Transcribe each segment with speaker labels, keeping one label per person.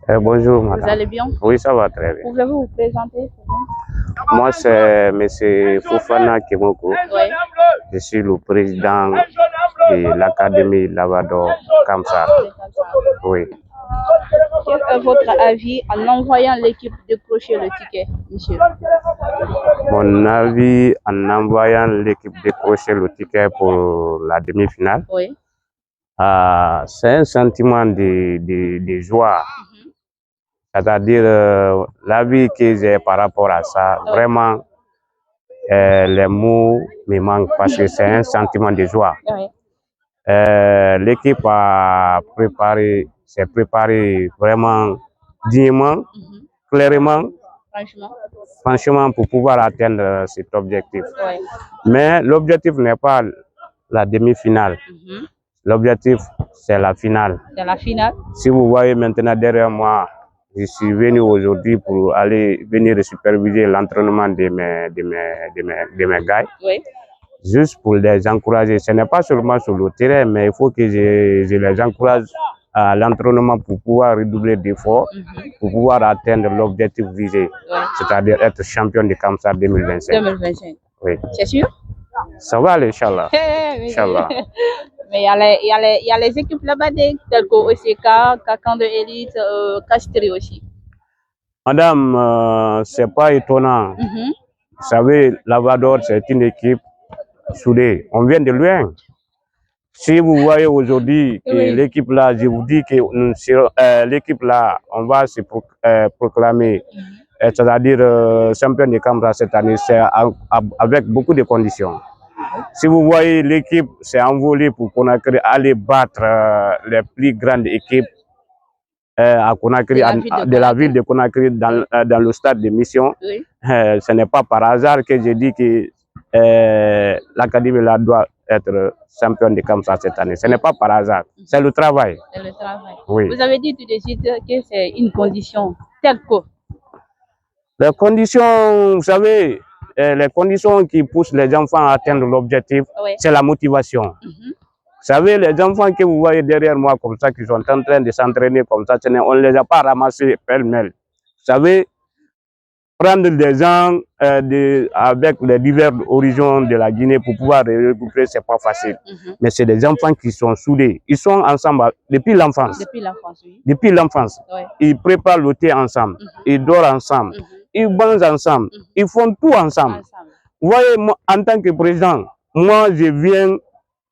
Speaker 1: Bonjour,
Speaker 2: Vous
Speaker 1: madame.
Speaker 2: allez bien?
Speaker 1: Oui, ça va très bien.
Speaker 2: Pouvez-vous vous présenter?
Speaker 1: Moi, c'est M. Fofana Kemoko.
Speaker 2: Oui.
Speaker 1: Je suis le président de l'Académie Lavador Kamsar. Oui.
Speaker 2: Quel est votre avis en envoyant l'équipe décrocher le ticket, monsieur?
Speaker 1: Mon avis en envoyant l'équipe décrocher le ticket pour la demi-finale,
Speaker 2: Oui.
Speaker 1: c'est un sentiment de joie. C'est-à-dire, l'avis que j'ai par rapport à ça, vraiment, les mots me manquent parce que c'est un sentiment de joie.
Speaker 2: Oui.
Speaker 1: L'équipe s'est préparée vraiment dignement, clairement, franchement, pour pouvoir atteindre cet objectif.
Speaker 2: Oui.
Speaker 1: Mais l'objectif n'est pas la demi-finale. L'objectif, c'est la finale.
Speaker 2: C'est la finale.
Speaker 1: Si vous voyez maintenant derrière moi, je suis venu aujourd'hui pour aller venir superviser l'entraînement de mes gars.
Speaker 2: Oui.
Speaker 1: Juste pour les encourager. Ce n'est pas seulement sur le terrain, mais il faut que je les encourage à l'entraînement pour pouvoir redoubler d'efforts, pour pouvoir atteindre l'objectif visé, c'est-à-dire être champion de Kamsar 2025.
Speaker 2: 2025.
Speaker 1: Oui.
Speaker 2: C'est sûr?
Speaker 1: Ça va aller, Inch'Allah.
Speaker 2: Inch'Allah. Mais il y a les équipes là-bas telles que OCK, Kakan de Élite, Castri aussi.
Speaker 1: Madame, c'est pas étonnant. Vous savez, Lavador, c'est une équipe soudée. On vient de loin. Si vous voyez aujourd'hui que l'équipe là, je vous dis que l'équipe là, on va se proclamer, c'est-à-dire champion de Kamsar cette année, c'est avec beaucoup de conditions. Si vous voyez l'équipe s'est envolée pour Conakry aller battre les plus grandes équipes à Conakry, de la ville de Conakry dans le stade de mission, ce n'est pas par hasard que je dis que l'Académie là doit être champion de Kamsar cette année. Ce n'est pas par hasard, c'est le travail.
Speaker 2: C'est le travail.
Speaker 1: Oui.
Speaker 2: Vous avez dit tout de suite que c'est une condition telle que.
Speaker 1: Les conditions, vous savez, les conditions qui poussent les enfants à atteindre l'objectif, c'est la motivation. Vous savez, les enfants que vous voyez derrière moi comme ça, qui sont en train de s'entraîner comme ça, on ne les a pas ramassés pêle-mêle. Vous savez, prendre des gens avec les divers horizons de la Guinée pour pouvoir les regrouper, ce n'est pas facile. Mais c'est des enfants qui sont soudés. Ils sont ensemble depuis l'enfance.
Speaker 2: Depuis l'enfance, oui.
Speaker 1: Depuis l'enfance. Ils préparent le thé ensemble. Ils dorment ensemble. Ils mangent ensemble. Ils font tout ensemble. Vous voyez, moi, en tant que président, moi, je viens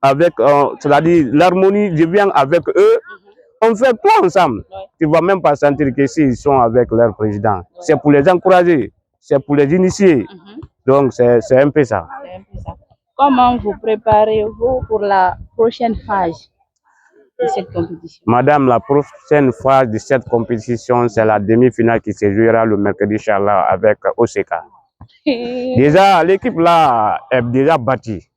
Speaker 1: avec, c'est-à-dire l'harmonie, je viens avec eux. On fait tout ensemble. Tu ne vas même pas sentir que s'ils sont avec leur président. C'est pour les encourager, c'est pour les initier. Donc, c'est un peu ça.
Speaker 2: Comment vous préparez-vous pour la prochaine phase de cette compétition?
Speaker 1: Madame, la prochaine phase de cette compétition, c'est la demi-finale qui se jouera le mercredi, Inch'Allah, avec OCK. Déjà, l'équipe là est déjà bâtie.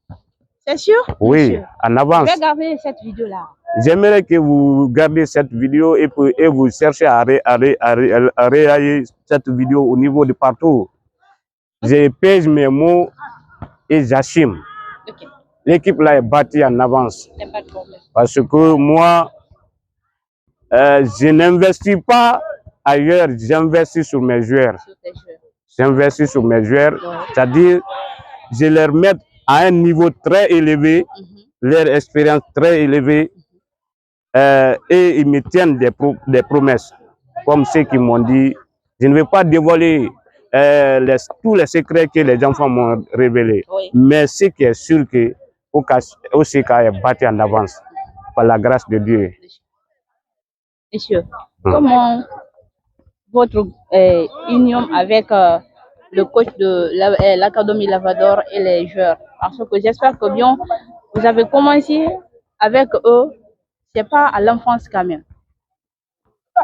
Speaker 2: C'est sûr?
Speaker 1: Oui, en avance.
Speaker 2: Regardez cette vidéo-là.
Speaker 1: J'aimerais que vous gardiez cette vidéo et vous cherchez à réaliser cette vidéo au niveau de partout. Je pèse mes mots et j'assume. L'équipe là est bâtie en avance. Parce que moi, je n'investis pas ailleurs, j'investis sur mes joueurs. J'investis sur mes joueurs, c'est-à-dire je leur mets à un niveau très élevé, leur expérience très élevée, et ils me tiennent des promesses, comme ceux qui m'ont dit. Je ne vais pas dévoiler tous les secrets que les enfants m'ont révélés, mais ce qui est sûr que OCK est bâti en avance, par la grâce de Dieu.
Speaker 2: Monsieur, comment votre union avec le coach de l'Académie Lavador et les joueurs? Parce que j'espère que bien, vous avez commencé avec eux, c'est pas à l'enfance quand même.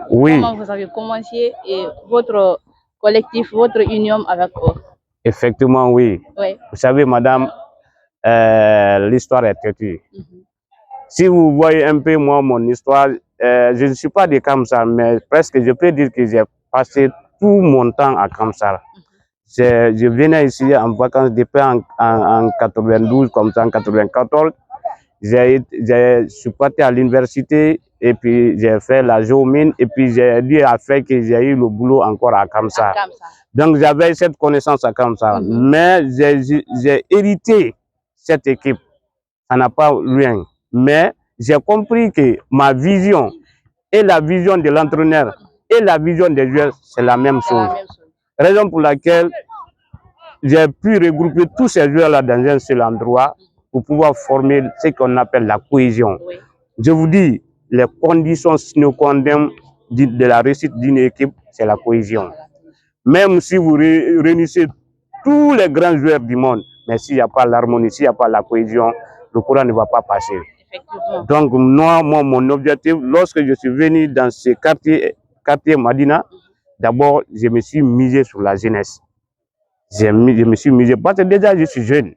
Speaker 1: Oui.
Speaker 2: Comment vous avez commencé et votre collectif, votre union avec eux?
Speaker 1: Effectivement, oui. Vous savez, madame, l'histoire est têtue. Si vous voyez un peu moi, mon histoire, je ne suis pas de Kamsar, mais presque je peux dire que j'ai passé tout mon temps à Kamsar. Je venais ici en vacances depuis en 92, comme ça en 94. Je suis parti à l'université et puis j'ai fait la géomine et puis j'ai dit à fait que j'ai eu le boulot encore à Kamsar. Donc j'avais cette connaissance à Kamsar, mais j'ai hérité cette équipe. Ça n'a pas rien. Mais j'ai compris que ma vision et la vision de l'entraîneur et la vision des joueurs, c'est la même chose. Raison pour laquelle j'ai pu regrouper tous ces joueurs-là dans un seul endroit pour pouvoir former ce qu'on appelle la cohésion. Oui. Je vous dis, les conditions sine qua non de la réussite d'une équipe, c'est la cohésion. Même si vous réunissez tous les grands joueurs du monde, mais s'il n'y a pas l'harmonie, s'il n'y a pas la cohésion, le courant ne va pas passer. Donc, moi, mon objectif, lorsque je suis venu dans ce quartier Madina, d'abord, je me suis misé sur la jeunesse. Je me suis misé, parce que déjà je suis jeune.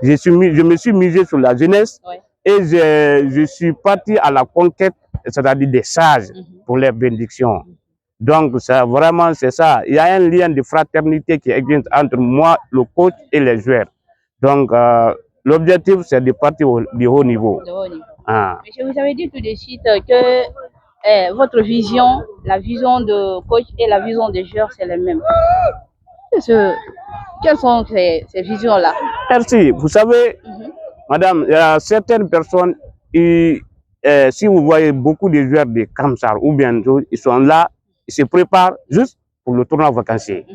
Speaker 1: Je me suis misé sur la jeunesse et je suis parti à la conquête, c'est-à-dire des sages pour les bénédictions. Donc, ça, vraiment, c'est ça. Il y a un lien de fraternité qui existe entre moi, le coach et les joueurs. Donc, l'objectif, c'est de partir du haut niveau.
Speaker 2: Ah. Je vous avais dit tout de suite que votre vision, la vision de coach et la vision des joueurs, c'est les mêmes. Quelles sont ces visions-là?
Speaker 1: Merci. Vous savez, madame, il y a certaines personnes, si vous voyez beaucoup de joueurs de Kamsar ou bien ils sont là, ils se préparent juste pour le tournoi vacancier.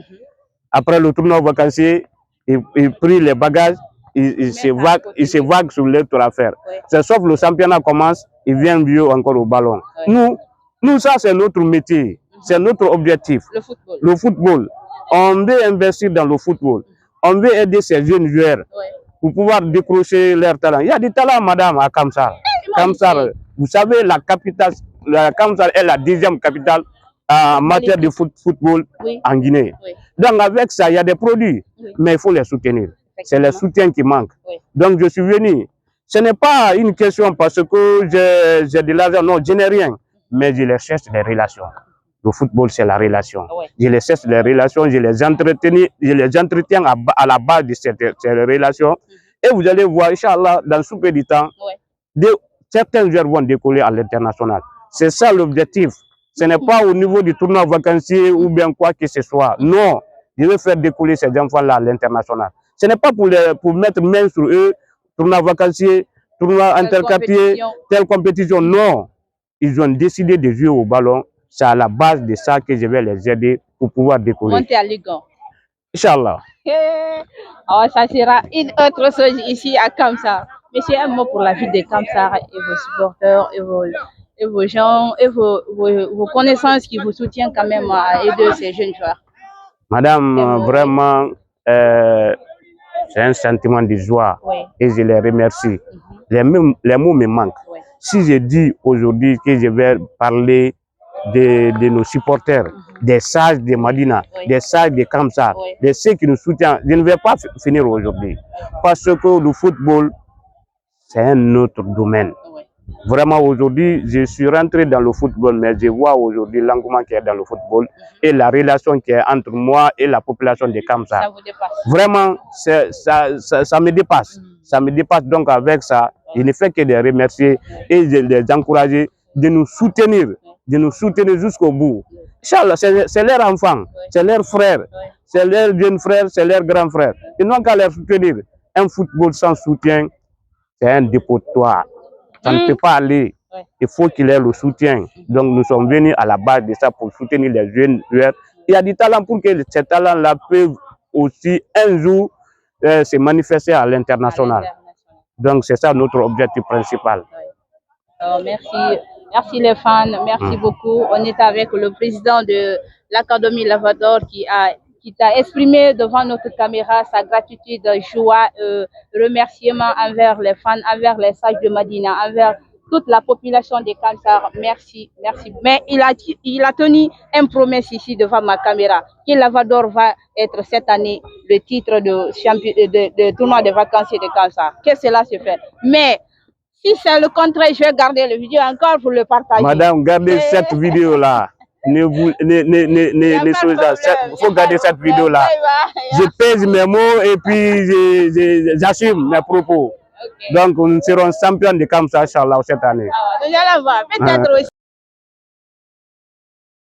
Speaker 1: Après le tournoi vacancier, ils prennent les bagages, ils se vaguent sur l'autre affaire. Sauf le championnat commence, ils viennent mieux encore au ballon. Nous, ça c'est notre métier, c'est notre objectif. Le football. On veut investir dans le football. On veut aider ces jeunes joueurs pour pouvoir décrocher leur talent. Il y a du talent, madame, à Kamsar. Kamsar, vous savez, la capitale, Kamsar est la deuxième capitale en matière de football en Guinée. Donc avec ça, il y a des produits, mais il faut les soutenir. C'est le soutien qui manque. Donc je suis venu. Ce n'est pas une question parce que j'ai de l'argent, non, je n'ai rien, mais je les cherche des relations. Le football, c'est la relation. Je les cherche les relations, je les entretiens à la base de ces relations. Et vous allez voir, Inch'Allah, dans ce peu de temps, certains joueurs vont décoller à l'international. C'est ça l'objectif. Ce n'est pas au niveau du tournoi vacancier ou bien quoi que ce soit. Non, je veux faire décoller ces enfants-là à l'international. Ce n'est pas pour mettre main sur eux, tournoi vacancier, tournoi interquartier, telle compétition. Non, ils ont décidé de jouer au ballon. C'est à la base de ça que je vais les aider pour pouvoir décoller.
Speaker 2: Monter à Ligon.
Speaker 1: Inch'Allah.
Speaker 2: Alors, ça sera une autre chose ici à Kamsar. Monsieur, un mot pour la ville de Kamsar et vos supporters et vos gens et vos connaissances qui vous soutiennent quand même à aider ces jeunes joueurs.
Speaker 1: Madame, vraiment, c'est un sentiment de joie et je les remercie. Les mots me manquent. Si je dis aujourd'hui que je vais parler de nos supporters, des sages de Madina, des sages de Kamsar, de ceux qui nous soutiennent, je ne vais pas finir aujourd'hui. Parce que le football, c'est un autre domaine. Vraiment, aujourd'hui, je suis rentré dans le football, mais je vois aujourd'hui l'engouement qui est dans le football et la relation qui est entre moi et la population de Kamsar.
Speaker 2: Ça vous dépasse.
Speaker 1: Vraiment, ça me dépasse. Ça me dépasse. Donc, avec ça, je ne fais que de remercier et de les encourager, de nous soutenir jusqu'au bout. Inch'Allah, c'est leur enfant, c'est leur frère, c'est leur jeune frère, c'est leur grand frère. Ils n'ont qu'à les soutenir. Un football sans soutien, c'est un dépotoir. Ça ne peut pas aller. Il faut qu'il ait le soutien. Donc nous sommes venus à la base de ça pour soutenir les jeunes joueurs. Il y a du talent pour que ces talents-là peuvent aussi un jour se manifester à l'international. Donc c'est ça notre objectif principal.
Speaker 2: Merci les fans, merci beaucoup. On est avec le président de l'Académie Lavador qui t'a exprimé devant notre caméra sa gratitude, joie, remerciement envers les fans, envers les sages de Madina, envers toute la population de Kamsar. Merci, merci. Mais il a tenu une promesse ici devant ma caméra, que Lavador va être cette année le titre de tournoi de vacanciers de Kamsar. Que cela se fait. Mais si c'est le contraire, je vais garder la vidéo encore pour le partager.
Speaker 1: Madame, gardez cette vidéo-là. Il faut garder cette vidéo-là. Je pèse mes mots et puis j'assume mes propos.
Speaker 2: Ok.
Speaker 1: Donc, nous serons champions de Kamsa, Inch'Allah, cette année.
Speaker 2: Ah, donc, j'allais voir. Peut-être aussi.